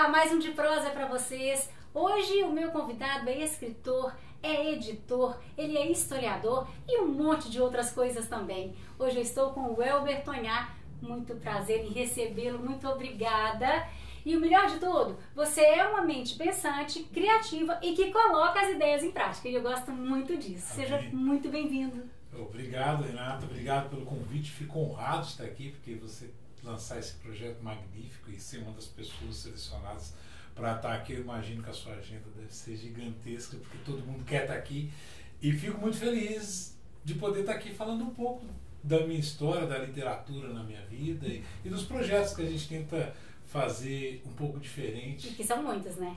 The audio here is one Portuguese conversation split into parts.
Olá, mais um de prosa para vocês. Hoje o meu convidado é escritor, é editor, ele é historiador e um monte de outras coisas também. Hoje eu estou com o Welber Tonhá. Muito prazer em recebê-lo, muito obrigada. E o melhor de tudo, você é uma mente pensante, criativa e que coloca as ideias em prática. E eu gosto muito disso. Seja muito bem-vindo. Obrigado, Renata. Obrigado pelo convite. Fico honrado de estar aqui, porque você lançar esse projeto magnífico e ser uma das pessoas selecionadas para estar aqui, eu imagino que a sua agenda deve ser gigantesca, porque todo mundo quer estar aqui. E fico muito feliz de poder estar aqui falando um pouco da minha história, da literatura na minha vida e dos projetos que a gente tenta fazer um pouco diferente. E que são muitos, né?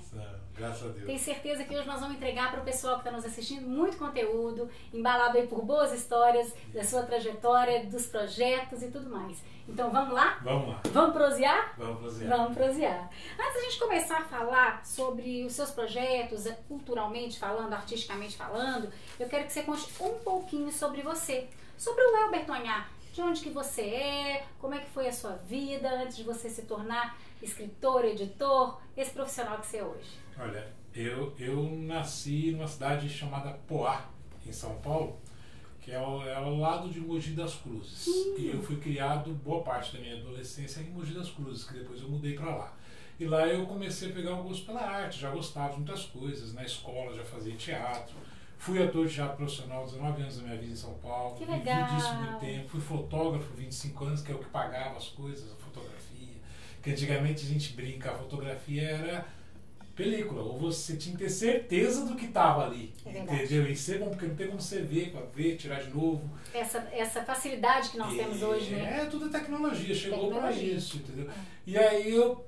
Graças a Deus. Tenho certeza que hoje nós vamos entregar para o pessoal que está nos assistindo muito conteúdo, embalado aí por boas histórias da sua trajetória, dos projetos e tudo mais. Então vamos lá? Vamos lá. Vamos prosear? Vamos prosear. Vamos prosear. Antes da gente começar a falar sobre os seus projetos, culturalmente falando, artisticamente falando, eu quero que você conte um pouquinho sobre você, sobre o Welber Tonhá. De onde que você é, como é que foi a sua vida antes de você se tornar escritor, editor, esse profissional que você é hoje? Olha, eu nasci numa cidade chamada Poá, em São Paulo, que é ao lado de Mogi das Cruzes. E eu fui criado boa parte da minha adolescência em Mogi das Cruzes, que depois eu mudei para lá. E lá eu comecei a pegar um gosto pela arte, já gostava de muitas coisas, na escola já fazia teatro. Fui ator de teatro profissional 19 anos da minha vida em São Paulo. Que legal. Vivi disso muito tempo. Fui fotógrafo 25 anos, que é o que pagava as coisas, a fotografia. Que antigamente a gente brinca, a fotografia era película. Ou você tinha que ter certeza do que estava ali. Entendeu? E ser bom, porque não tem como você ver, para ver, tirar de novo. Essa facilidade que nós temos hoje, né? É, tudo é tecnologia, chegou para isso, entendeu? E aí eu...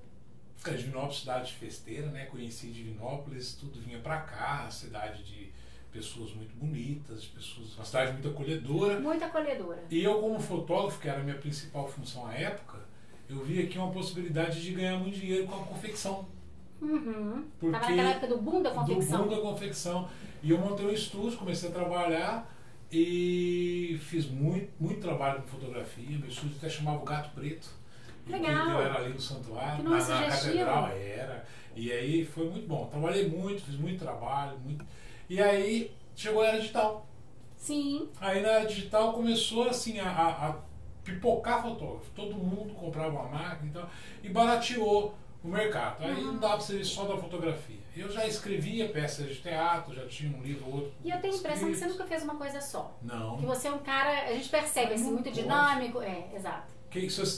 Divinópolis, cidade festeira, né? Conheci Divinópolis, tudo vinha para cá, cidade de pessoas muito bonitas, uma cidade muito acolhedora. Muito acolhedora. E eu, como fotógrafo, que era a minha principal função à época, eu vi aqui uma possibilidade de ganhar muito dinheiro com a confecção. Estava naquela época do boom da confecção. Do boom da confecção. E eu montei um estúdio, comecei a trabalhar e fiz muito trabalho com fotografia. Meu estúdio até chamava o Gato Preto. Legal. Eu era ali no santuário, que na catedral, era. E aí foi muito bom. Trabalhei muito, fiz muito trabalho, E aí chegou a era digital. Sim. Aí na era digital começou assim a pipocar fotógrafo. Todo mundo comprava uma máquina e barateou o mercado. Aí não dava para ser só da fotografia. Eu já escrevia peças de teatro, já tinha um livro ou outro. E eu tenho a impressão que você nunca fez uma coisa só. Não. Que você é um cara, a gente percebe assim, muito dinâmico. Exato.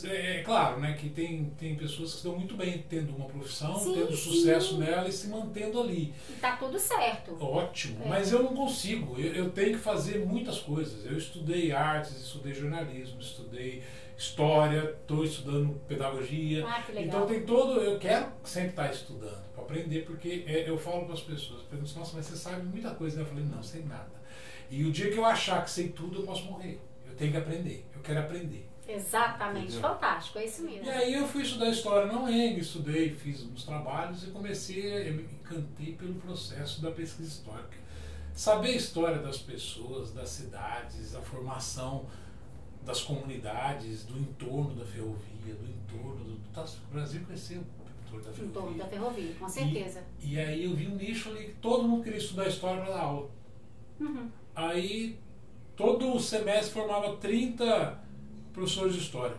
É claro, né, que tem pessoas que estão muito bem tendo uma profissão, sim, tendo sucesso nela e se mantendo ali. E tá tudo certo. Ótimo, mas eu não consigo. Eu tenho que fazer muitas coisas. Eu estudei artes, estudei jornalismo, estudei história, estou estudando pedagogia. Que legal. Então eu quero sempre estar estudando, para aprender, porque eu falo para as pessoas, perguntam, nossa, mas você sabe muita coisa, né? Eu falei, não, sei nada. E o dia que eu achar que sei tudo, eu posso morrer. Eu tenho que aprender, eu quero aprender. Exatamente, entendeu? Fantástico, é isso mesmo. E aí eu fui estudar história na UENG, estudei, fiz uns trabalhos e eu me encantei pelo processo da pesquisa histórica. Saber a história das pessoas, das cidades, a formação das comunidades, do entorno da ferrovia, do entorno o Brasil cresceu em torno da ferrovia. Em torno da ferrovia, com certeza. E aí eu vi um nicho ali que todo mundo queria estudar história para dar aula. Aí todo o semestre formava 30 professores de história.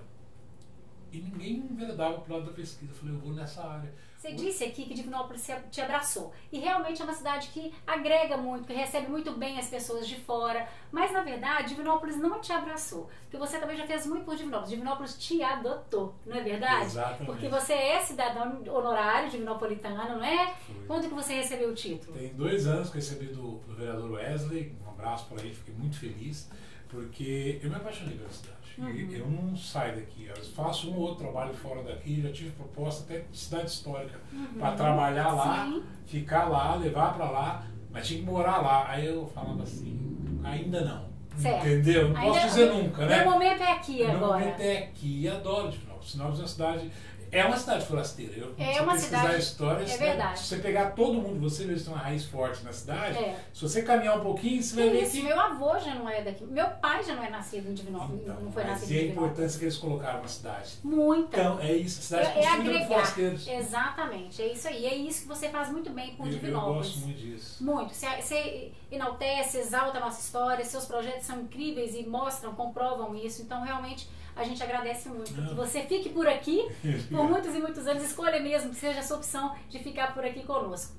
E ninguém enveredava para o lado da pesquisa. Eu falei, eu vou nessa área. Você disse aqui que Divinópolis te abraçou. E realmente é uma cidade que agrega muito, que recebe muito bem as pessoas de fora. Mas, na verdade, Divinópolis não te abraçou. Porque você também já fez muito por Divinópolis. Divinópolis te adotou, não é verdade? Exatamente. Porque você é cidadão honorário divinopolitano, não é? Foi. Quando que você recebeu o título? Tem 2 anos que eu recebi do vereador Wesley. Um abraço para ele, fiquei muito feliz. Porque eu me apaixonei pela cidade. Eu não saio daqui, eu faço um ou outro trabalho fora daqui, já tive proposta até de cidade histórica para trabalhar lá, ficar lá, levar para lá, mas tinha que morar lá. Aí eu falava assim, ainda não. Certo. Entendeu? Não posso dizer nunca, né? Meu momento é aqui agora. Meu momento é aqui e adoro Divinópolis. Divinópolis é uma cidade... É uma cidade forasteira. É uma cidade. História, É verdade. Se você pegar todo mundo, você vê que tem uma raiz forte na cidade. É. Se você caminhar um pouquinho, você vai ver que... Meu avô já não é daqui. Meu pai já não é nascido em Divinópolis. Então, não foi nascido e em a Divinópolis. importância que eles colocaram na cidade. Muita. Então, é isso. A cidade é construída por agregar. forasteiros. Exatamente. É isso aí. É isso que você faz muito bem com Divinópolis. Eu gosto muito disso. Muito. Você enaltece, exalta a nossa história, seus projetos são incríveis e mostram, comprovam isso. Então, realmente, a gente agradece muito. Que você fique por aqui por muitos e muitos anos. Escolha mesmo que seja a sua opção de ficar por aqui conosco.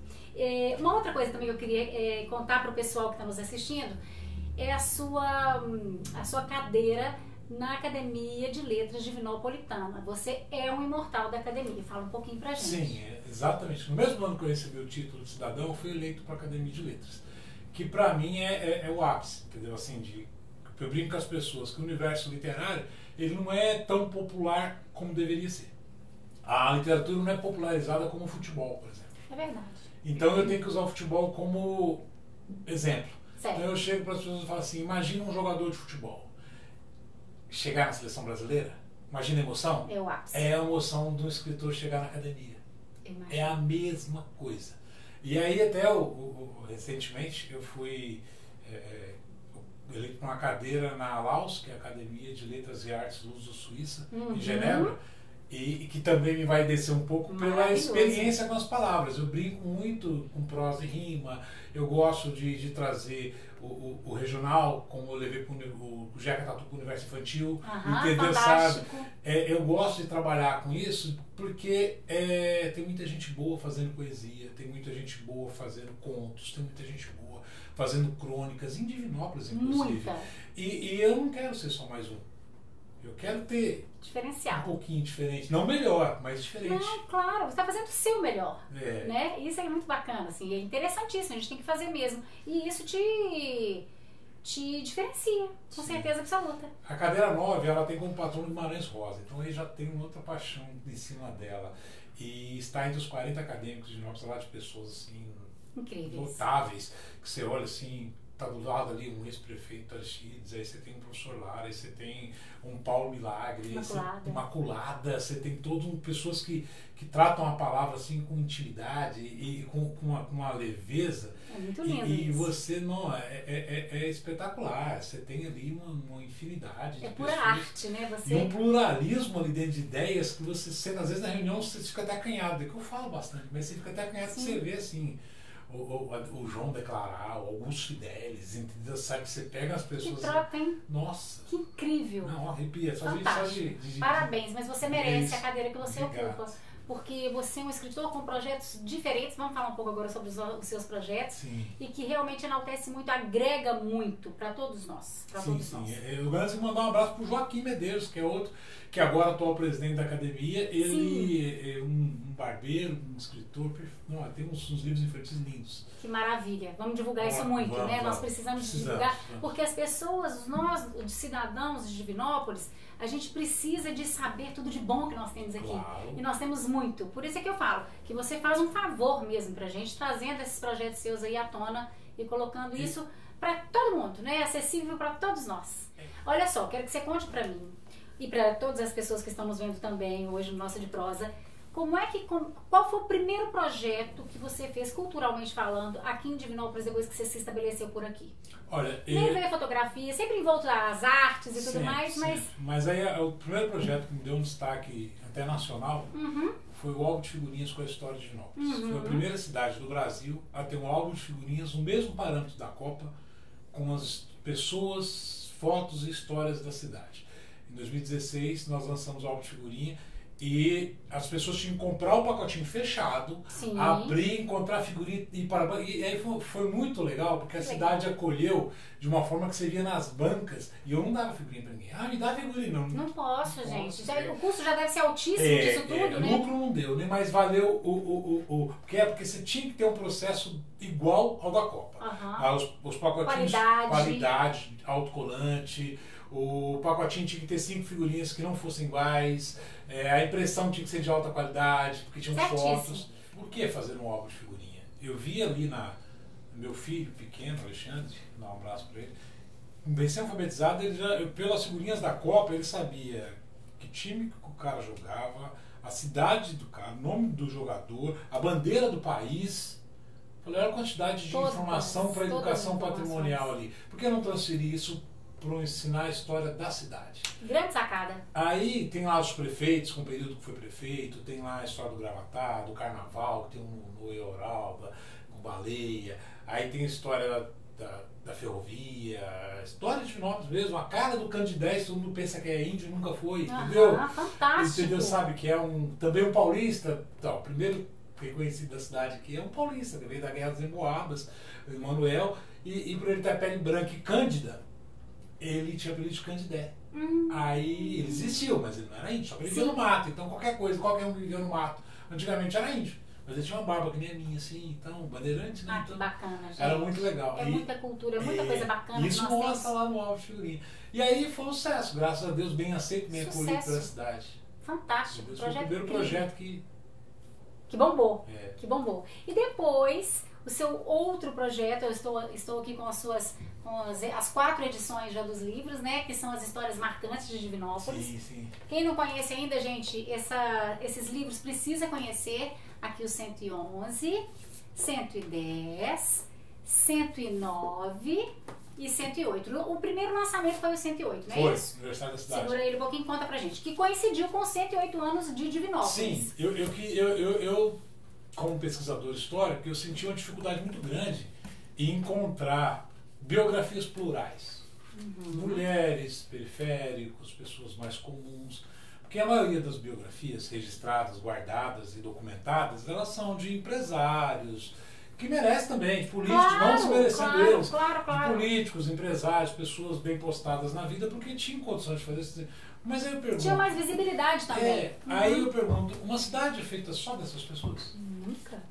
Uma outra coisa também que eu queria contar para o pessoal que está nos assistindo é a sua cadeira na Academia de Letras Divinopolitana. Você é um imortal da academia. Fala um pouquinho pra gente. Sim, exatamente. No mesmo ano que eu recebi o título de cidadão, eu fui eleito para a Academia de Letras. Que para mim é o ápice, entendeu? Assim, eu brinco com as pessoas que o universo literário ele não é tão popular como deveria ser. A literatura não é popularizada como o futebol, por exemplo. É verdade. Então eu tenho que usar o futebol como exemplo. Certo. Então eu chego para as pessoas e falo assim, imagina um jogador de futebol chegar na seleção brasileira, imagina a emoção? É o ápice. É a emoção do escritor chegar na academia. É a mesma coisa. E aí até recentemente eu fui eleito para uma cadeira na ALAUS, que é a Academia de Letras e Artes Luso-Suíça, em Genebra, e que também me vai descer um pouco pela experiência com as palavras. Eu brinco muito com prosa e rima, eu gosto de trazer o regional, como eu levei para o Jeca Tatu para o universo infantil, entendeu? Sabe? Eu gosto de trabalhar com isso porque tem muita gente boa fazendo poesia, tem muita gente boa fazendo contos, tem muita gente boa fazendo crônicas, em Divinópolis inclusive. Muita. E eu não quero ser só mais um. Eu quero ter diferencial. Um pouquinho diferente. Não melhor, mas diferente. Não, claro. Você está fazendo o seu melhor. É. Né? Isso é muito bacana. Assim, é interessantíssimo. A gente tem que fazer mesmo. E isso te diferencia. Com certeza absoluta. A cadeira 9, ela tem como patrão Guimarães Rosa. Então aí já tem outra paixão em cima dela. E está entre os 40 acadêmicos de Divinópolis, lá de pessoas assim... incríveis. Notáveis. Que você olha assim... Tá do lado ali um ex-prefeito Aristides, aí você tem um professor Lara, aí você tem um Paulo Milagre, Imaculada, você tem pessoas que tratam a palavra assim com intimidade e com uma leveza. É muito lindo. E você não é espetacular. Você tem ali uma infinidade de pura pessoas. Arte, né? Você... E um pluralismo ali dentro de ideias que você sente, às vezes na reunião você fica até acanhado, é que eu falo bastante, mas você fica até acanhado que você vê assim. O João declarar, o Augusto Fidelis, entendeu? Sabe, você pega as pessoas... Que troca, hein? Nossa! Que incrível! Não, arrepia. Só de parabéns, mas você merece a cadeira que você ocupa. Porque você é um escritor com projetos diferentes, vamos falar um pouco agora sobre os seus projetos. Sim. E que realmente enaltece muito, agrega muito para todos nós. Sim. Eu gosto de mandar um abraço para o Joaquim Medeiros, que é outro, que agora é atual presidente da academia. Ele é um barbeiro, um escritor, tem uns livros infantis lindos. Que maravilha. Vamos divulgar isso muito, né? Nós precisamos divulgar, porque as pessoas, nós, cidadãos de Divinópolis, a gente precisa de saber tudo de bom que nós temos aqui. Claro. E nós temos muito. Por isso é que eu falo que você faz um favor mesmo pra gente, trazendo esses projetos seus aí à tona e colocando isso para todo mundo, né? Acessível para todos nós. Olha só, quero que você conte pra mim e para todas as pessoas que estão nos vendo também hoje no Nossa de Prosa, qual foi o primeiro projeto que você fez, culturalmente falando, aqui em Divinópolis, depois que você se estabeleceu por aqui? Olha, nem veio a fotografia, sempre envolto às artes e tudo mais, mas... Mas aí o primeiro projeto que me deu um destaque até nacional foi o álbum de figurinhas com a história de Divinópolis. Foi a primeira cidade do Brasil a ter um álbum de figurinhas, no mesmo parâmetro da Copa, com as pessoas, fotos e histórias da cidade. Em 2016, nós lançamos o álbum de figurinha e as pessoas tinham que comprar o pacotinho fechado, abrir, encontrar a figurinha e aí foi muito legal, porque a cidade acolheu de uma forma que você via nas bancas, e eu não dava figurinha pra ninguém. Me dá figurinha, não. Não posso, gente. O custo já deve ser altíssimo disso tudo, né? Lucro não deu, nem mais valeu porque você tinha que ter um processo igual ao da Copa. Os pacotinhos, qualidade, autocolante. O pacotinho tinha que ter 5 figurinhas que não fossem iguais, a impressão tinha que ser de alta qualidade, porque tinham fotos. Por que fazer um álbum de figurinha? Eu vi ali meu filho pequeno, Alexandre, dá um abraço para ele, recém-alfabetizado, pelas figurinhas da Copa, ele sabia que time que o cara jogava, a cidade do cara, o nome do jogador, a bandeira do país. Falei, olha a quantidade de informação para educação patrimonial ali. Por que não transferir isso para ensinar a história da cidade? Grande sacada. Aí tem lá os prefeitos, com o período que foi prefeito, tem lá a história do Gravatá, do Carnaval, que tem um Oioral, com baleia. Aí tem a história da ferrovia, a história de Divinópolis mesmo, a cara do Candidez, todo mundo pensa que é índio e nunca foi, entendeu? Fantástico. Entendeu? Sabe que é também um paulista, então, o primeiro reconhecido da cidade aqui é um paulista, que veio da Guerra dos Emboabas, o Emanuel, e por ele ter a pele branca e cândida, ele tinha apelido de Candidé. Aí ele existiu, mas ele não era índio, só que ele vivia no mato, então qualquer um que vivia no mato, antigamente era índio. Mas ele tinha uma barba que nem a minha, assim, então, bandeirante, né? Que bacana, gente. Era muito legal. É muita cultura, muita coisa bacana. Isso mostra lá no álbum de figurinha. E aí foi um sucesso, graças a Deus, bem aceito, bem acolhido pela cidade. Fantástico. Foi o primeiro projeto que bombou. Que bombou. E depois, o seu outro projeto, eu estou aqui com as 4 edições já dos livros, né? Que são as histórias marcantes de Divinópolis. Sim, sim. Quem não conhece ainda, gente, esses livros precisa conhecer. Aqui o 111, 110, 109 e 108. O primeiro lançamento foi o 108, não é isso? Foi, Universidade da Cidade. Segura ele um pouquinho e conta pra gente. Que coincidiu com os 108 anos de Divinópolis. Sim, eu como pesquisador histórico, eu senti uma dificuldade muito grande em encontrar biografias plurais. Mulheres, periféricos, pessoas mais comuns. Porque a maioria das biografias registradas, guardadas e documentadas, elas são de empresários, que merecem também, de políticos, não desmerecendo eles, de políticos, empresários, pessoas bem postadas na vida, porque tinham condições de fazer isso. Mas aí eu pergunto... Tinha mais visibilidade também. Aí eu pergunto, uma cidade é feita só dessas pessoas? Nunca.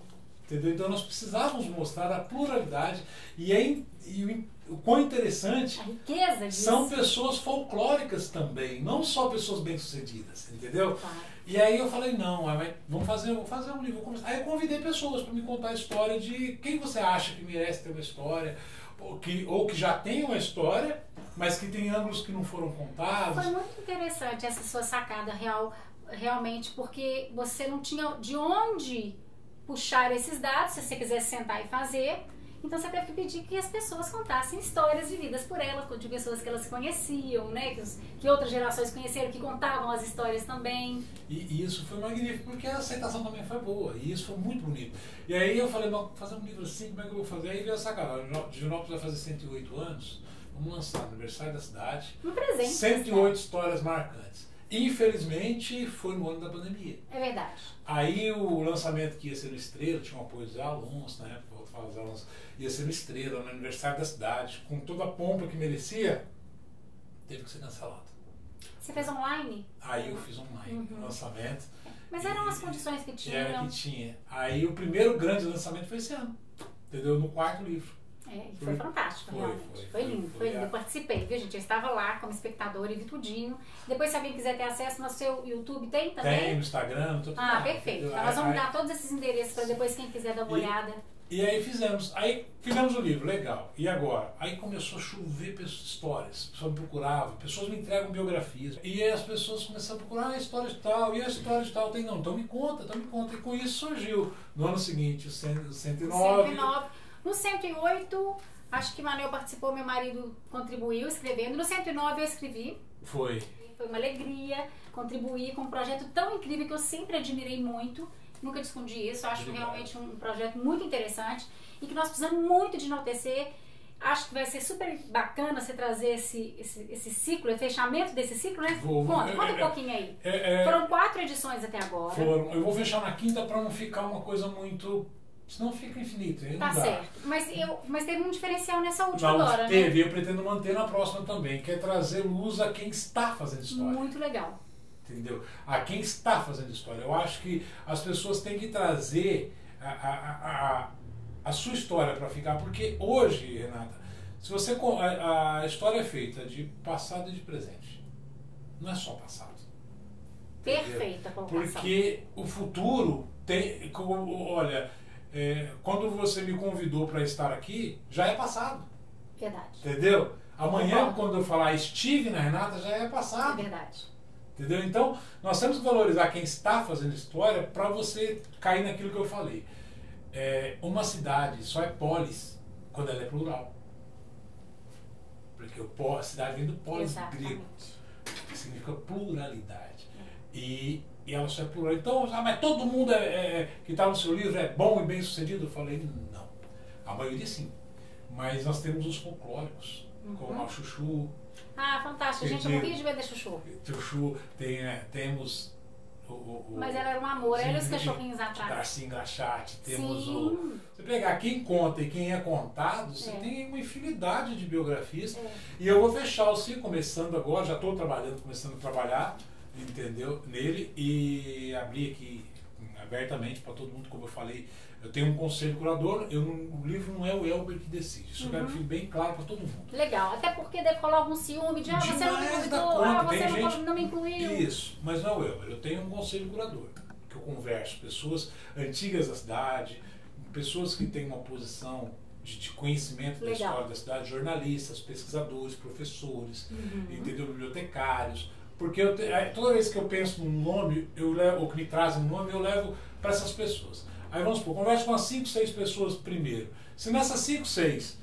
Entendeu? Então nós precisávamos mostrar a pluralidade e o quão interessante a riqueza disso. São pessoas folclóricas também, não só pessoas bem-sucedidas, entendeu? Claro. E aí eu falei, não, vou fazer um livro. Aí eu convidei pessoas para me contar a história de quem você acha que merece ter uma história, ou que já tem uma história, mas que tem ângulos que não foram contados. Foi muito interessante essa sua sacada realmente, porque você não tinha de onde puxar esses dados, se você quisesse sentar e fazer. Então você teve que pedir que as pessoas contassem histórias vividas por elas, de pessoas que elas conheciam, né? Que outras gerações conheceram, que contavam as histórias também. E isso foi magnífico, porque a aceitação também foi boa, e isso foi muito bonito. E aí eu falei, fazer um livro assim, como é que eu vou fazer? Aí veio essa cara, Divinópolis vai fazer 108 anos, vamos lançar no aniversário da cidade. Um presente. 108 histórias marcantes. Infelizmente, foi no ano da pandemia. É verdade. Aí o lançamento que ia ser no Estrela, tinha o apoio dos alunos, né? Os alunos, ia ser no Estrela, no aniversário da cidade, com toda a pompa que merecia, teve que ser cancelado. Você fez online? Aí eu fiz online o lançamento. Mas eram as condições que tinham. Era que tinha. Aí o primeiro grande lançamento foi esse ano, entendeu? No 4º livro. Foi fantástico, realmente. Foi lindo, foi lindo. Eu participei, viu, gente? Eu estava lá como espectadora e vi tudinho. Depois, se alguém quiser ter acesso no seu YouTube, tem também? Tem, no Instagram, tudo lá. Perfeito. Então, nós vamos dar todos esses endereços para depois quem quiser dar uma olhada. E aí fizemos o livro, legal. E agora? Aí começou a chover histórias. Pessoas me procuravam, pessoas me entregam biografias. E aí as pessoas começaram a procurar a história de tal, e a história de tal. Então me conta. E com isso surgiu, no ano seguinte, o 109. No 108, acho que Manuel participou, meu marido contribuiu escrevendo. No 109 eu escrevi. Foi uma alegria contribuir com um projeto tão incrível que eu sempre admirei muito. Nunca escondi isso. Acho realmente um projeto muito interessante e que nós precisamos muito de enaltecer. Acho que vai ser super bacana você trazer esse ciclo, o fechamento desse ciclo, né? Conta um pouquinho aí. Foram 4 edições até agora. Eu vou fechar na 5ª para não ficar uma coisa muito... Senão fica infinito. Tá certo. Mas teve um diferencial nessa última agora, teve, né? Eu pretendo manter na próxima também, que é trazer luz a quem está fazendo história. Muito legal. Entendeu? A quem está fazendo história. Eu acho que as pessoas têm que trazer a sua história para ficar, porque hoje, Renata, se você a história é feita de passado e de presente. Não é só passado. Perfeita a colocação. Porque o futuro tem, olha, quando você me convidou para estar aqui, já é passado. Verdade. Entendeu? Amanhã, quando eu falar estive na Renata, já é passado. É verdade. Entendeu? Então, nós temos que valorizar quem está fazendo história para você cair naquilo que eu falei. Uma cidade só é polis quando ela é plural. Porque a cidade vem do polis grego, que significa pluralidade. E ela só é plural. Então, mas todo mundo que está no seu livro é bom e bem sucedido? Eu falei, não. A maioria sim. Mas nós temos os folclóricos, como a Chuchu. Ah, fantástico. Gente, eu morri de medo da Chuchu. Chuchu, temos mas ela era um amor, era os cachorrinhos atrás. Darcy Engraxate, temos você pegar quem conta e quem é contado, você tem uma infinidade de biografias. E eu vou fechar o ciclo, começando agora, já estou começando a trabalhar, entendeu? Nele, e abrir aqui abertamente para todo mundo, como eu falei. Eu tenho um conselho curador, o livro não é o Elber que decide. Isso eu quero que fique bem claro para todo mundo. Legal, até porque deve rolar algum ciúme de você não me convidou, você não me incluiu. Isso, mas não é o Elber. Eu tenho um conselho curador, que eu converso, pessoas antigas da cidade, pessoas que têm uma posição de conhecimento da história da cidade, jornalistas, pesquisadores, professores, entendeu? Bibliotecários. Porque toda vez que eu penso num nome, ou que me trazem um nome, eu levo para essas pessoas. Aí vamos supor, converso com umas 5, 6 pessoas primeiro. Se nessas 5, 6,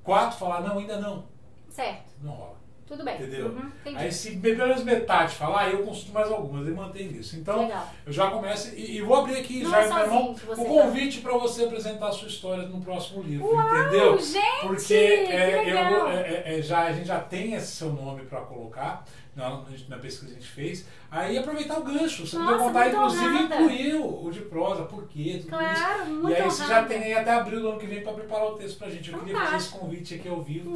4 falar, não, ainda não. Certo. Não rola. Tudo bem. Entendeu? Aí se pelo menos metade falar, eu consulto mais algumas e mantenho isso. Então, eu já começo e vou abrir aqui não já em mão o convite para você apresentar a sua história no próximo livro. Uau, entendeu? Gente, porque a gente já tem esse seu nome para colocar. Na pesquisa que a gente fez, aí aproveitar o gancho, você podia contar, inclusive incluiu o de prosa, por quê, tudo isso. E aí você já tem aí até abril do ano que vem para preparar o texto pra gente. Eu queria fazer esse convite aqui ao vivo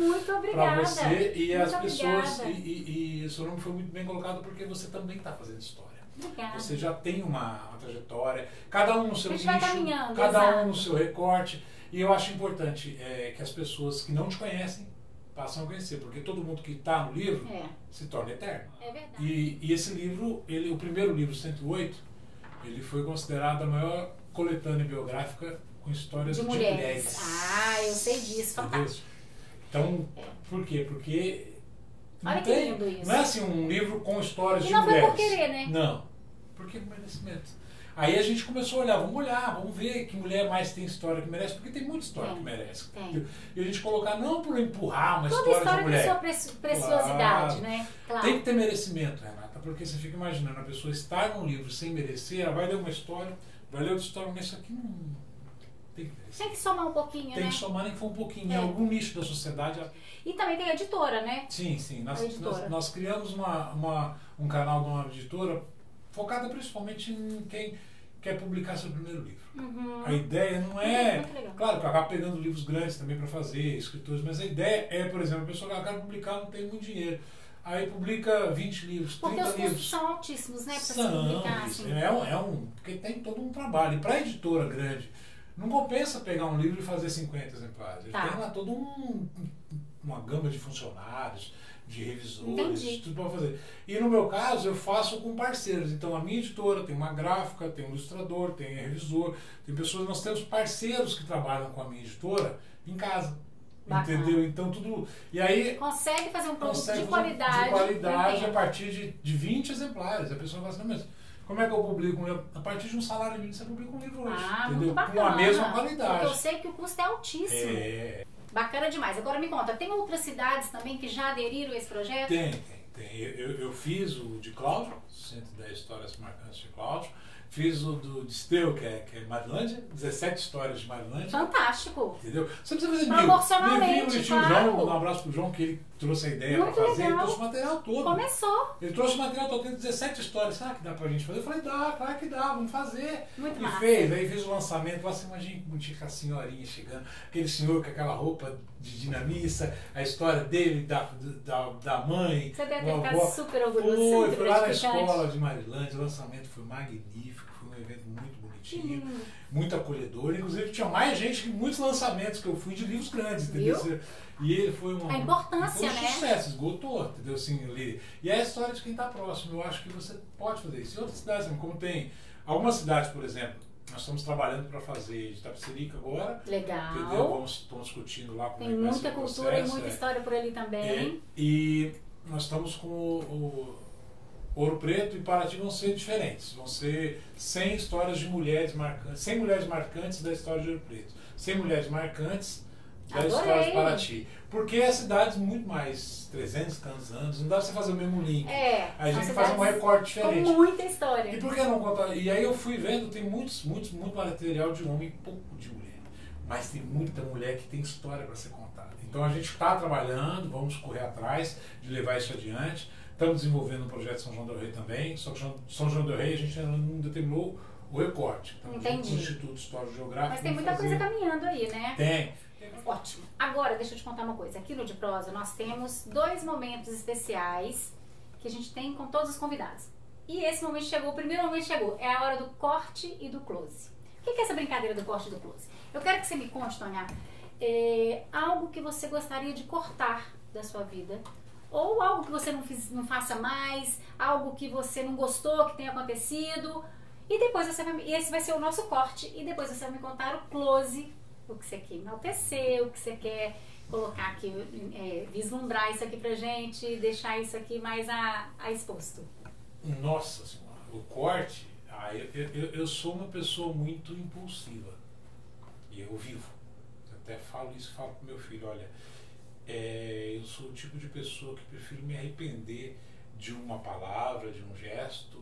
para você e as pessoas. E o seu nome foi muito bem colocado porque você também está fazendo história. Obrigada. Você já tem uma trajetória, cada um no seu nicho, cada exato. Um no seu recorte. E eu acho importante que as pessoas que não te conhecem passam a conhecer, porque todo mundo que está no livro se torna eterno. É verdade. E esse livro, o primeiro livro, 108, ele foi considerado a maior coletânea biográfica com histórias de mulheres. Ah, eu sei disso, fantástico. Então, por quê? Porque olha que lindo isso. Não é assim um livro com histórias de mulheres. E mulheres. não foi por querer, né? Não, porque é merecimento. Aí a gente começou a olhar, vamos ver que mulher mais tem história que merece, porque tem muita história que merece. E a gente colocar, não por empurrar uma toda história de mulher. Toda história tem sua preciosidade, né? Claro. Tem que ter merecimento, Renata, porque você fica imaginando, a pessoa estar num livro sem merecer, ela vai ler uma história, vai ler outra história, mas isso aqui não tem que merecer. Tem que somar um pouquinho, né? Tem que somar, nem que for um pouquinho, em algum nicho da sociedade. E também tem a editora, né? Sim. Nós criamos um canal de uma editora focada principalmente em quem quer publicar seu primeiro livro. A ideia não é... Claro que acaba pegando livros grandes também para fazer, escritores, mas a ideia é, por exemplo, a pessoa que quer publicar não tem muito dinheiro. Aí publica 20 livros, 30 livros. Porque os custos são altíssimos, né? Para se publicar. Assim. Porque tem todo um trabalho. E para a editora grande, não compensa pegar um livro e fazer 50 exemplares. Ele tem lá toda uma gama de funcionários, de revisores, tudo para fazer. E no meu caso, eu faço com parceiros. Então, a minha editora tem uma gráfica, tem um ilustrador, tem revisor, tem pessoas, nós temos parceiros que trabalham com a minha editora em casa. Bacana. Entendeu? Então, tudo... E aí... Consegue fazer um produto de qualidade. A partir de 20 exemplares. A pessoa fala assim, mas como é que eu publico um livro? A partir de um salário mínimo, você publica um livro hoje. Entendeu? Muito bacana. Com a mesma qualidade. Porque eu sei que o custo é altíssimo. Bacana demais. Agora me conta, tem outras cidades também que já aderiram a esse projeto? Tem. Eu fiz o de Cláudio, 110 histórias marcantes de Cláudio. Fiz o do Disteu, que é Marilândia, 17 histórias de Marilândia. Fantástico. Entendeu? Você precisa fazer proporcionalmente, claro. Um abraço pro João, que ele trouxe a ideia para fazer. Ele trouxe o material todo. Começou. Ele trouxe o material todo, tem 17 histórias. Será que dá pra gente fazer? Eu falei, dá, claro que dá, vamos fazer. Muito e massa. Aí fez o lançamento. Lá você imagina como tinha a senhorinha chegando, aquele senhor com aquela roupa de dinamista, a história dele, da mãe. Você deve ter ficado super orgulhoso. Foi lá na escola de Marilândia, o lançamento foi magnífico. Um evento muito bonitinho, muito acolhedor. Inclusive tinha mais gente que muitos lançamentos que eu fui de livros grandes, entendeu? E ele foi a importância, foi um sucesso, esgotou, entendeu? Assim, e é a história de quem está próximo. Eu acho que você pode fazer isso. Em outras cidades, como tem algumas cidades, por exemplo, nós estamos trabalhando para fazer de Tapicerica agora. Legal. Entendeu? Estamos discutindo lá como tem muita cultura e muita história por ali também. E nós estamos com o Ouro Preto e Paraty vão ser diferentes. Vão ser 100 histórias de mulheres marcantes, 100 mulheres marcantes da história de Ouro Preto, 100 mulheres marcantes da história de Paraty. Porque é cidades muito mais 300 tantos anos, não dá pra você fazer o mesmo link. A gente faz um recorte diferente. Com muita história. E por que não contar? E aí eu fui vendo, tem muito material de homem e pouco de mulher. Mas tem muita mulher que tem história para ser contada. Então a gente está trabalhando, vamos correr atrás de levar isso adiante. Estamos desenvolvendo um projeto São João del Rei também, só que São João del Rei a gente ainda não determinou o recorte. Estamos junto com o Instituto Histórico Geográfico. Mas tem muita coisa caminhando aí, né? Tem. Ótimo. Agora, deixa eu te contar uma coisa. Aqui no De Prosa nós temos 2 momentos especiais que a gente tem com todos os convidados. E esse momento chegou, o primeiro momento chegou. É a hora do corte e do close. O que é essa brincadeira do corte e do close? Eu quero que você me conte, Tonha, algo que você gostaria de cortar da sua vida. Ou algo que você não faça mais, algo que você não gostou que tenha acontecido. E depois esse vai ser o nosso corte. E depois você vai me contar o close, o que você quer enaltecer, o que você quer colocar aqui, vislumbrar isso aqui pra gente, deixar isso aqui mais a exposto. Nossa Senhora, o corte, eu sou uma pessoa muito impulsiva. E eu vivo. Eu até falo pro meu filho, olha, eu sou o tipo de pessoa que prefiro me arrepender de uma palavra, de um gesto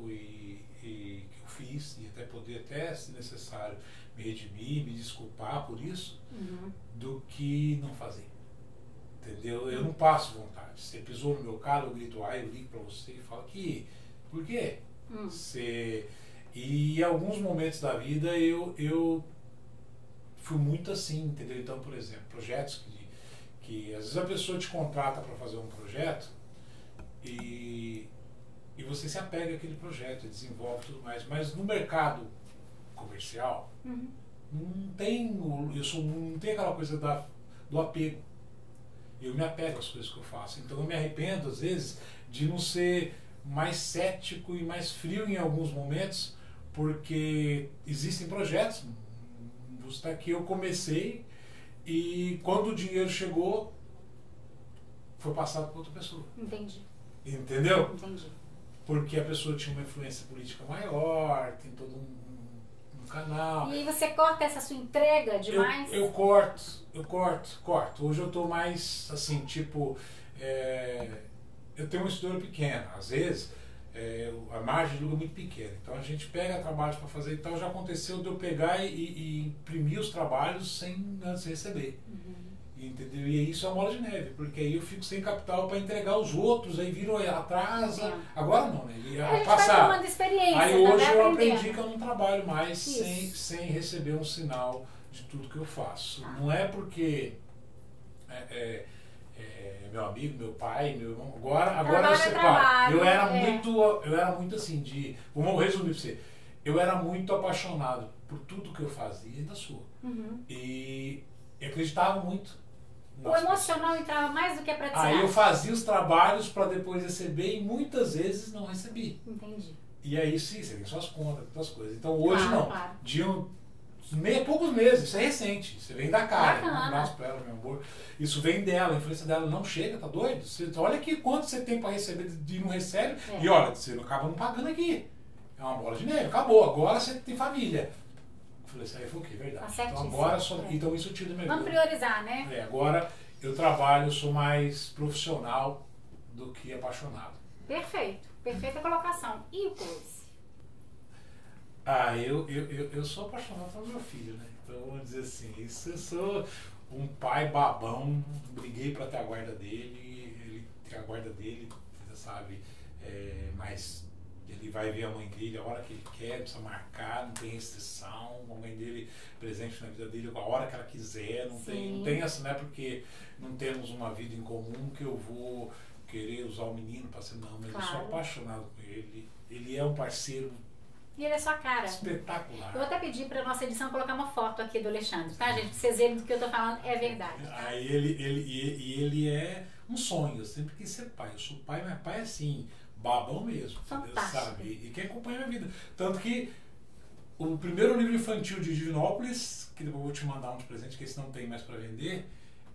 que eu fiz, e até poder, se necessário, me redimir, me desculpar por isso, do que não fazer. Entendeu? Eu não passo vontade. Você pisou no meu calo, eu grito, eu ligo pra você e falo que, por quê? E em alguns momentos da vida eu fui muito assim, entendeu? Então, por exemplo, projetos que às vezes a pessoa te contrata para fazer um projeto e você se apega àquele projeto, desenvolve tudo mais, mas no mercado comercial não tem aquela coisa do apego. Eu me apego às coisas que eu faço, então eu me arrependo às vezes de não ser mais cético e mais frio em alguns momentos, porque existem projetos que eu comecei e quando o dinheiro chegou foi passado para outra pessoa. Entendi. Entendeu? Entendi. Porque a pessoa tinha uma influência política maior, tem todo um canal. E aí você corta essa sua entrega demais? Eu corto. Hoje eu estou mais assim, tipo, eu tenho uma estrutura pequena, às vezes a margem de lucro é muito pequena, então a gente pega trabalhos para fazer, então já aconteceu de eu pegar e imprimir os trabalhos sem antes receber. Entendeu? E isso é uma bola de neve, porque aí eu fico sem capital para entregar os outros, aí viram, atrasa. Agora não, né? A passar. Vai tomando experiência, aí hoje eu aprendi que eu não trabalho mais sem receber um sinal de tudo que eu faço. Não é porque meu amigo, meu pai, meu irmão. Agora eu separo. Eu era muito assim de. Vamos resumir para você. Eu era muito apaixonado por tudo que eu fazia e ainda sou. E acreditava muito. O emocional entrava mais do que a praticidade. Aí eu fazia os trabalhos para depois receber e muitas vezes não recebi. Entendi. E aí sim, você tem suas contas, suas coisas. Então hoje claro. De poucos meses, isso é recente. Você vem da cara, um abraço para ela, meu amor. Isso vem dela, a influência dela não chega, tá doido? Olha aqui quanto você tem para receber e não recebe. E olha, você acaba não pagando aqui. É uma bola de neve, acabou. Agora você tem família. Falei assim, aí foi o que? Verdade. Tá então agora então isso tira da minha vida. Vamos priorizar, né? Agora eu trabalho, eu sou mais profissional do que apaixonado. Perfeito. Perfeita colocação. E o close? Eu sou apaixonado pelo meu filho, né? Então vamos dizer assim, isso eu sou um pai babão, briguei para ter a guarda dele, ele tem a guarda dele, você sabe, mas ele vai ver a mãe dele a hora que ele quer, precisa marcar, não tem restrição, a mãe dele presente na vida dele a hora que ela quiser, não tem essa, não é porque não temos uma vida em comum que eu vou querer usar o menino para ser, não, mas eu sou apaixonado por ele, ele é um parceiro. E ele é sua cara. Espetacular. Eu vou até pedir para nossa edição colocar uma foto aqui do Alexandre, tá, gente? Pra vocês verem do que eu tô falando, é verdade. Tá? Aí ele é um sonho, eu sempre quis ser pai. Eu sou pai, mas pai é assim, babão mesmo. Fantástico. Sabe? E quem acompanha a minha vida. Tanto que o primeiro livro infantil de Divinópolis, que depois eu vou te mandar uns presentes, que esse não tem mais para vender,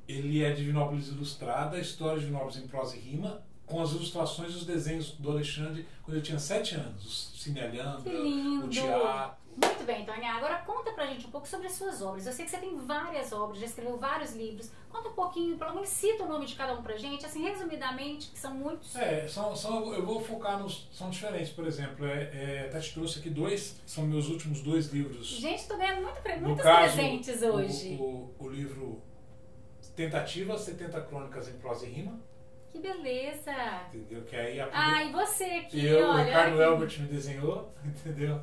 ele é Divinópolis Ilustrada, a história de Divinópolis em prosa e rima, com as ilustrações e os desenhos do Alexandre quando eu tinha 7 anos. O Cine Alhambra, Que lindo. o teatro. Muito bem, Tônia. Agora conta pra gente um pouco sobre as suas obras. Eu sei que você tem várias obras, já escreveu vários livros. Conta um pouquinho, pelo menos cita o nome de cada um pra gente, assim, resumidamente, que são muitos. Eu vou focar nos... São diferentes, por exemplo. Até te trouxe aqui 2, são meus últimos 2 livros. Gente, tô ganhando muitos caso, presentes hoje. O livro Tentativa, 70 Crônicas em Prosa e Rima. Que beleza! Entendeu? Que aí e você aqui, o olha. Ricardo Elbert me desenhou, entendeu?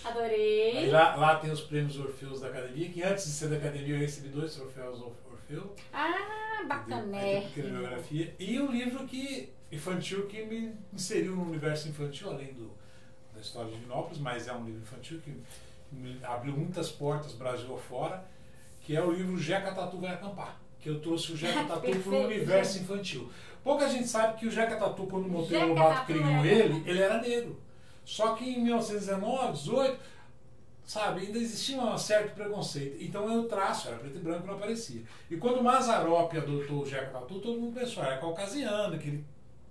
Adorei. Aí lá tem os prêmios Orfeus da Academia, que antes de ser da Academia eu recebi 2 troféus Orfeu. Bacané. Biografia. E um livro infantil que me inseriu no universo infantil, além da história de Vinópolis, mas é um livro infantil que me abriu muitas portas Brasil afora, que é o livro Jeca Tatu Vai Acampar, que eu trouxe o Jeca Tatu para o universo infantil. Pouca gente sabe que o Jeca Tatu, quando o Monteiro Lobato criou ele era negro. Só que em 1919, 18, sabe, ainda existia um certo preconceito. Então eu traço, era preto e branco, não aparecia. E quando o Mazzaropi adotou o Jeca Tatu, todo mundo pensou, era caucasiano, que ele...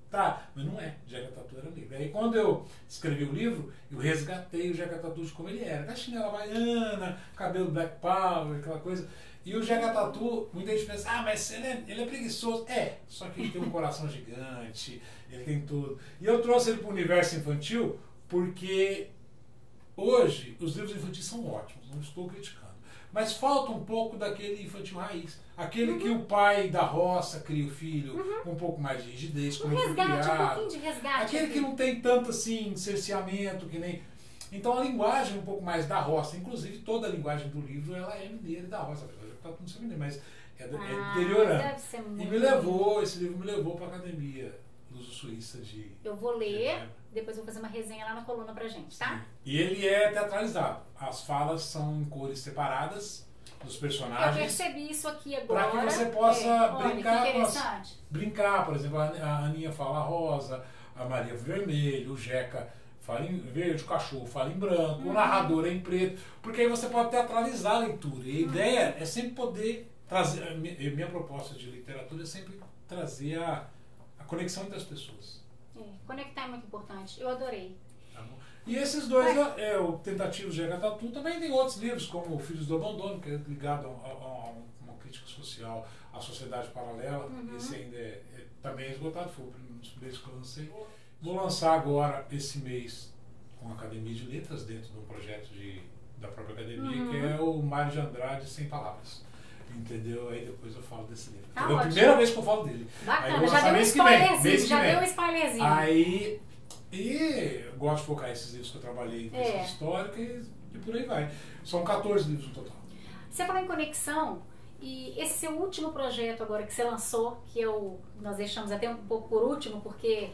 Tá, mas não é, Jeca Tatu era negro. Aí quando eu escrevi o livro, eu resgatei o Jeca Tatu de como ele era. Com a chinela havaiana, cabelo black power, aquela coisa... E o Jeca Tatu, muita gente pensa, mas ele é preguiçoso. Só que ele tem um coração gigante, ele tem tudo. E eu trouxe ele para o universo infantil porque hoje os livros infantis são ótimos, não estou criticando. Mas falta um pouco daquele infantil raiz. Aquele que o pai da roça cria o filho com um pouco mais de rigidez, como eu fui criado. Um pouquinho de resgate. Aquele que não tem tanto assim, cerceamento, que nem... Então a linguagem um pouco mais da roça, inclusive toda a linguagem do livro, ela é mineira e da roça. Tá tudo sendo mineiro, mas é interiorano. Deve ser muito esse livro me levou para a Academia Luso-Suíça de... Eu vou ler, depois vou fazer uma resenha lá na coluna pra gente, tá? Sim. E ele é teatralizado. As falas são em cores separadas dos personagens. Eu percebi isso aqui agora. Para que você possa brincar olha, com brincar, por exemplo, a Aninha fala rosa, a Maria vermelho, o Jeca fala em verde, o cachorro fala em branco, o narrador é em preto, porque aí você pode teatralizar a leitura. E a ideia é sempre poder trazer, minha proposta de literatura é sempre trazer a conexão entre as pessoas. Conectar é muito importante, eu adorei. Tá bom. E esses 2, o Tentativo Jeca Tatu, também tem outros livros, como Filhos do Abandono, que é ligado a uma crítica social à sociedade paralela. Esse ainda também é esgotado, foi um dos primeiros que eu lancei. Vou lançar agora, esse mês, com a Academia de Letras, dentro de um projeto da própria Academia, que é o Mário de Andrade Sem Palavras. Entendeu? Aí depois eu falo desse livro. Tá é a primeira vez que eu falo dele. Bacana, já deu um spoilerzinho. Aí, e eu gosto de focar esses livros que eu trabalhei em questão histórica e por aí vai. São 14 livros no total. Você falou em conexão, e esse seu último projeto agora que você lançou, que nós deixamos até um pouco por último, porque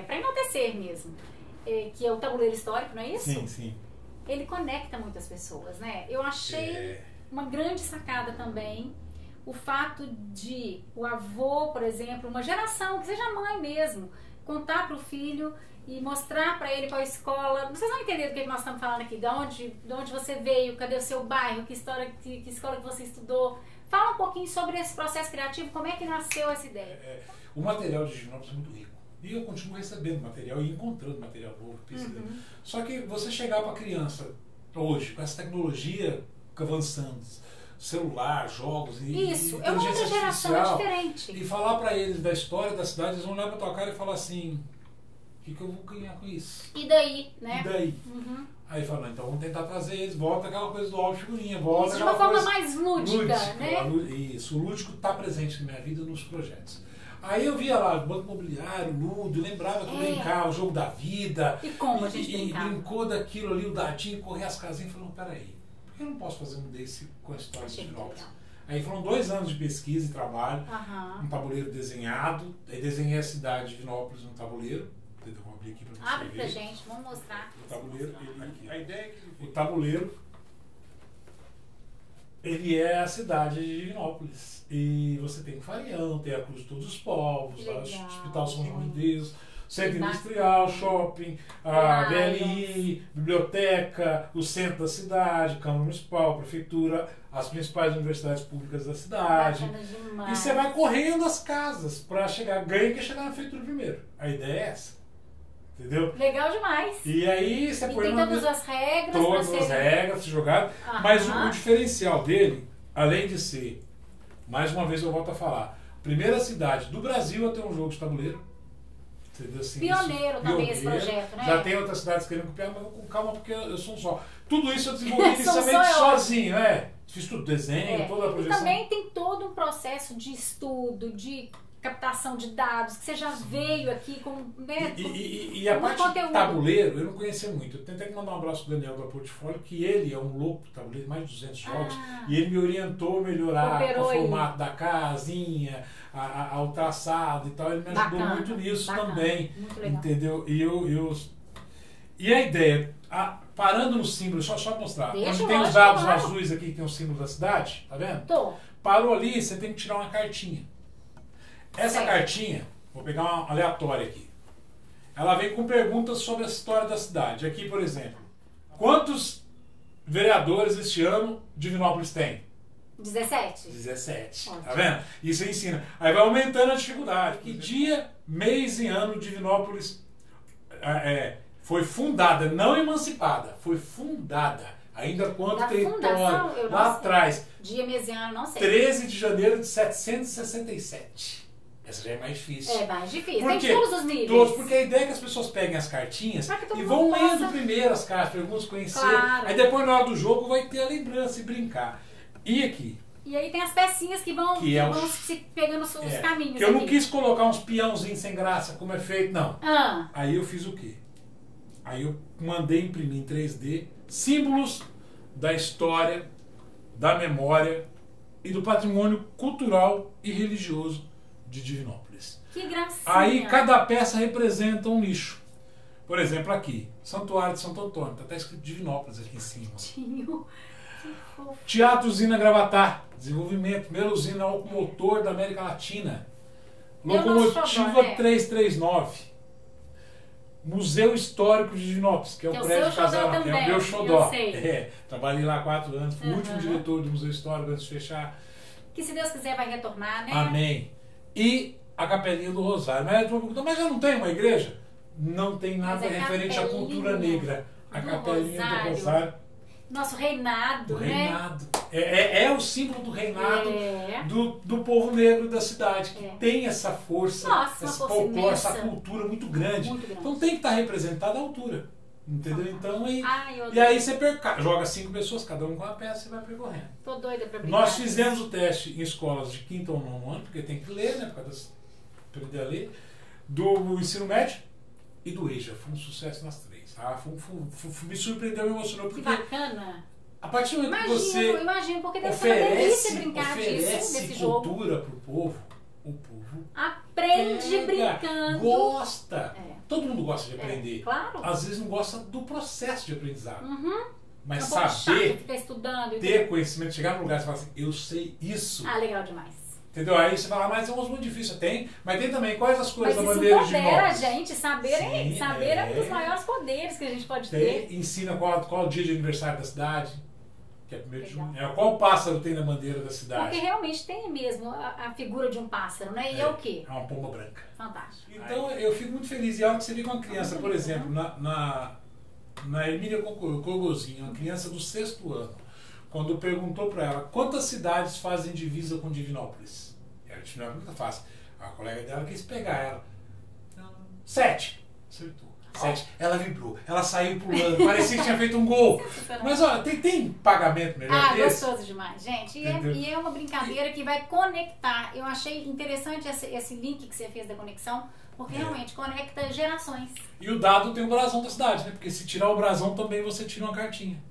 para enaltecer mesmo, que é o Tabuleiro Histórico, não é isso? Sim, sim. Ele conecta muitas pessoas, né? Eu achei uma grande sacada também o fato de o avô, por exemplo, uma geração, que seja mãe mesmo, contar para o filho e mostrar para ele qual escola. Vocês vão entender do que nós estamos falando aqui, de onde você veio, cadê o seu bairro, que escola que você estudou. Fala um pouquinho sobre esse processo criativo, como é que nasceu essa ideia. O material de Divinópolis é muito rico. E eu continuo recebendo material e encontrando material novo, pesquisando. Só que você chegar para a criança hoje, com essa tecnologia avançando, celular, jogos e isso, é uma outra geração, é diferente. E falar para eles da história da cidade, eles vão olhar para tua cara e falar assim, o que eu vou ganhar com isso? E daí, né? E daí? Aí fala, então vamos tentar trazer eles, volta aquela coisa do álbum figurinha, volta isso de uma forma mais lúdica, né? Isso, o lúdico está presente na minha vida nos projetos. Aí eu via lá, Banco Imobiliário, Ludo, lembrava que brincar, o jogo da vida. E como a gente brincava? E brincou daquilo ali, o dadinho, correr as casinhas, e falou, peraí, por que eu não posso fazer um desse com a história de Divinópolis? Aí foram 2 anos de pesquisa e trabalho, um tabuleiro desenhado, aí desenhei a cidade de Divinópolis no tabuleiro. Vou abrir aqui para você Abre pra gente, vamos mostrar. O tabuleiro, a ideia é que o tabuleiro, ele é a cidade de Divinópolis. E você tem o Farião, tem a Cruz de Todos os Povos, o Hospital São João de Deus. Centro industrial, shopping, a VLI, biblioteca, o centro da cidade, Câmara Municipal, Prefeitura, as principais universidades públicas da cidade. E você vai correndo as casas para chegar, ganha quem chegar na prefeitura primeiro. A ideia é essa. Entendeu? Legal demais. E aí você põe tem todas as regras. Todas as regras jogadas. Mas o diferencial dele, além de ser, mais uma vez eu volto a falar, primeira cidade do Brasil a ter um jogo de tabuleiro. Entendeu? Assim, pioneiro também esse projeto, né? Já tem outras cidades querendo copiar, mas com calma, porque eu sou um só. Tudo isso eu desenvolvi inicialmente sozinho, Fiz tudo, desenho, toda a projeção. E também tem todo um processo de estudo, de captação de dados, que você já veio aqui com... Né, e a parte de tabuleiro, eu não conhecia muito. Eu tentei mandar um abraço pro Daniel da Portfólio, que ele é um louco de tabuleiro, mais de 200 jogos, e ele me orientou a melhorar o formato da casinha, ao traçado e tal. Ele me ajudou muito nisso também. Muito legal. Entendeu? E a ideia, parando no símbolo, só mostrar. Onde tem os dados azuis aqui, que tem o símbolo da cidade, tá vendo? Parou ali, você tem que tirar uma cartinha. Essa cartinha, vou pegar uma aleatória aqui. Ela vem com perguntas sobre a história da cidade. Aqui, por exemplo, quantos vereadores este ano Divinópolis tem? 17. 17. Ótimo. Tá vendo? Isso ensina. Aí vai aumentando a dificuldade. Que dia, mês e ano Divinópolis foi fundada, não emancipada, foi fundada. Ainda quanto território, lá atrás. Dia, mês e ano, não sei. 13 de janeiro de 767. Essa já é mais difícil. É mais difícil. Por tem todos os níveis. Todos, porque a ideia é que as pessoas peguem as cartinhas e vão lendo primeiro as cartas, para alguns conhecerem. Claro. Aí depois, na hora do jogo, vai ter a lembrança e brincar. E aqui? E aí tem as pecinhas que vão se pegando os caminhos. Que eu não quis colocar uns peãozinhos sem graça, como é feito, não. Aí eu fiz o quê? Aí eu mandei imprimir em 3D símbolos da história, da memória e do patrimônio cultural e religioso de Divinópolis. Que gracinha! Aí cada peça representa um nicho. Por exemplo, aqui, Santuário de Santo Antônio, está até escrito Divinópolis aqui em cima. Teatro Usina Gravatar, desenvolvimento, primeira usina automotor da América Latina. Locomotiva 339. Museu Histórico de Divinópolis, que é o prédio de Casarão, é o meu xodó. Trabalhei lá há 4 anos, fui o último diretor do Museu Histórico antes de fechar. Que se Deus quiser vai retornar, né? Amém. E a Capelinha do Rosário. Mas já não tem uma igreja? Não tem nada referente à cultura negra. A Capelinha do Rosário. Nosso reinado, né? Reinado. É o símbolo do reinado do povo negro da cidade, que tem essa força, esse folclore, essa cultura muito grande. Então tem que estar representada à altura. Entendeu? Então, e aí você joga 5 pessoas, cada um com uma peça e vai percorrendo. Tô doida pra brincar. Nós fizemos o teste em escolas de 5º ou 9º ano, porque tem que ler, né? Por causa das aprender a ler, do ensino médio e do EJA. Foi um sucesso nas 3. Me surpreendeu e me emocionou. Porque que bacana! A partir do momento que você porque deve ser uma delícia brincar desse cultura pro povo, o povo aprende brincando. Gosta. Todo mundo gosta de aprender. Claro. Às vezes não gosta do processo de aprendizado. Mas é saber, ficar estudando, ter conhecimento, chegar no lugar e falar assim, eu sei isso. Legal demais. Entendeu? Aí você fala, mas é muito difícil. Tem, mas tem também quais as coisas mas da bandeira de Divinópolis. Mas isso empodera a gente, saber é um dos maiores poderes que a gente pode ter. Ensina qual o dia de aniversário da cidade, que é 1º de junho. Qual pássaro tem na bandeira da cidade? Porque realmente tem mesmo a figura de um pássaro, né? E é o quê? É uma pomba branca. Fantástico. Então eu fico muito feliz. E a hora que você vê com uma criança, por exemplo, na Emília Cogozinha, uma criança do 6º ano, quando perguntou para ela quantas cidades fazem divisa com Divinópolis. Ela disse, não é muito fácil. A colega dela quis pegar ela. 7. Acertou. 7. Ela vibrou. Ela saiu pulando. Parecia que tinha feito um gol. Mas ó, tem pagamento melhor desse? Gostoso demais, gente. E é uma brincadeira que vai conectar. Eu achei interessante esse link que você fez da conexão, porque realmente conecta gerações. E o dado tem o brasão da cidade, né? Porque se tirar o brasão também você tira uma cartinha.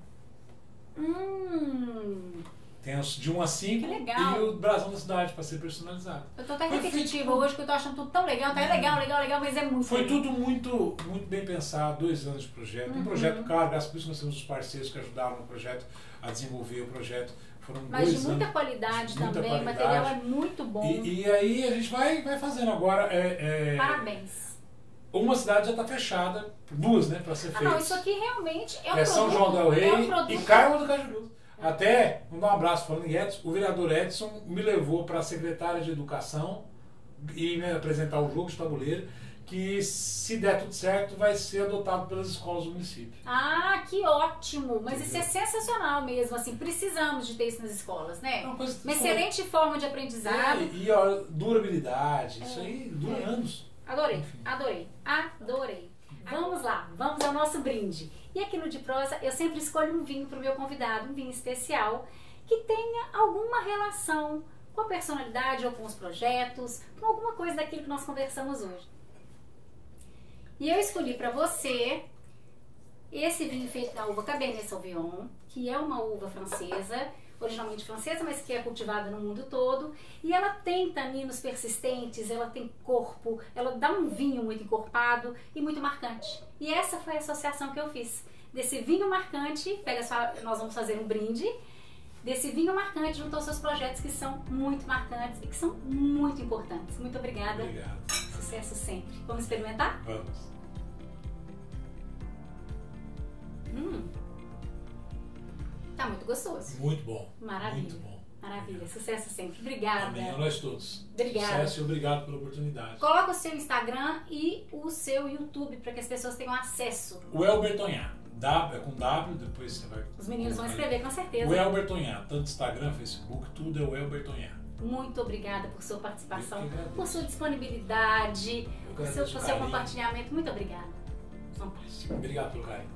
Tem os de 1 a 5 e o brasão da cidade para ser personalizado. Eu tô até repetitiva hoje, porque eu tô achando tudo tão legal. Tá legal, mas é muito Foi tudo muito bem pensado, 2 anos de projeto. Um projeto caro, graças a isso nós temos os parceiros que ajudaram no projeto a desenvolver o projeto. Foram 2 anos. Mas de muita qualidade também, o material é muito bom. E aí a gente vai fazendo agora. Parabéns. uma cidade já está fechada, duas, né, para ser feitas. Não, isso aqui realmente é um produto. São João del Rei e Carmo do Cajuru. É. Até, vou dar um abraço falando em Edson, o vereador Edson me levou para a secretária de Educação e me apresentar o jogo de tabuleiro, que se der tudo certo vai ser adotado pelas escolas do município. Ah, que ótimo! Mas isso é sensacional mesmo, assim, precisamos de ter isso nas escolas, né? Uma excelente forma de aprendizado. E ó, durabilidade, isso aí dura anos. Adorei, Enfim. adorei. Vamos lá, vamos ao nosso brinde. E aqui no De Prosa eu sempre escolho um vinho para o meu convidado, um vinho especial, que tenha alguma relação com a personalidade ou com os projetos, com alguma coisa daquilo que nós conversamos hoje. E eu escolhi para você esse vinho feito da uva Cabernet Sauvignon, que é uma uva francesa, originalmente francesa, mas que é cultivada no mundo todo. E ela tem taninos persistentes, ela tem corpo, ela dá um vinho muito encorpado e muito marcante. E essa foi a associação que eu fiz. Desse vinho marcante, nós vamos fazer um brinde, desse vinho marcante junto aos seus projetos que são muito marcantes e que são muito importantes. Muito obrigada. Obrigado. Sucesso sempre. Vamos experimentar? Vamos. Tá muito gostoso. Muito bom. Maravilha. Muito bom. Maravilha. Sucesso sempre. Obrigada. Amém. A nós todos. Obrigada. Sucesso e obrigado pela oportunidade. Coloca o seu Instagram e o seu YouTube para que as pessoas tenham acesso. O Elber Tonhá. É com W, depois você vai... Os meninos vão escrever com certeza. O Elber Tonhá. Tanto Instagram, Facebook, tudo é o Elber Tonhá. Muito obrigada por sua participação, Eu que agradeço. por sua disponibilidade, Eu por agradeço seu o carinho. compartilhamento. Muito obrigada. Obrigado pelo carinho.